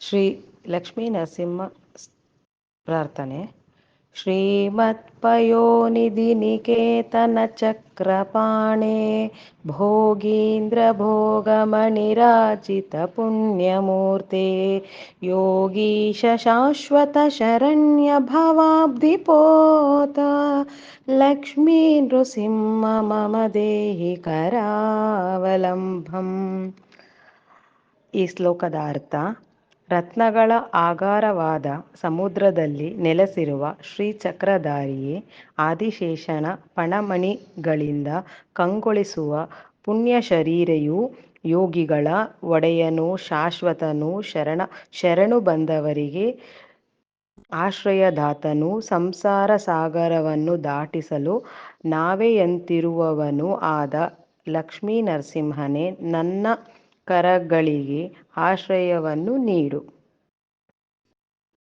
ಶ್ರೀ ಲಕ್ಷ್ಮೀ ನರಸಿಂಹ ಪ್ರಾರ್ಥನೆ. ಶ್ರೀಮತ್ಪಯೋನಿಧಿ ನಿಕೇತನ ಚಕ್ರಪಾಣೆ ಭೋಗೀಂದ್ರ ಭೋಗಮಣಿರಾಜಿತ ಪುಣ್ಯಮೂರ್ತೆ ಯೋಗೀಶ ಶಾಶ್ವತ ಶರಣ್ಯ ಭವಾಬ್ಧಿಪೋತ ಲಕ್ಷ್ಮೀ ನೃಸಿಂಹ ಮಮ ದೇಹಿ ಕರಾವಲಂಬಂ. ಈ ಶ್ಲೋಕದ ಅರ್ಥ: ರತ್ನಗಳ ಆಗಾರವಾದ ಸಮುದ್ರದಲ್ಲಿ ನೆಲೆಸಿರುವ ಶ್ರೀಚಕ್ರಧಾರಿಯೇ, ಆದಿಶೇಷನ ಪಣಮಣಿಗಳಿಂದ ಕಂಗೊಳಿಸುವ ಪುಣ್ಯಶರೀರೆಯೂ, ಯೋಗಿಗಳ ಒಡೆಯನೂ ಶಾಶ್ವತನೂ, ಶರಣು ಬಂದವರಿಗೆ ಆಶ್ರಯದಾತನೂ, ಸಂಸಾರ ಸಾಗರವನ್ನು ದಾಟಿಸಲು ನಾವೆಯಂತಿರುವವನೂ ಆದ ಲಕ್ಷ್ಮೀ ನರಸಿಂಹನೇ, ನನ್ನ ಕರಗಳಿಗೆ ಆಶ್ರಯವನ್ನು ನೀಡು.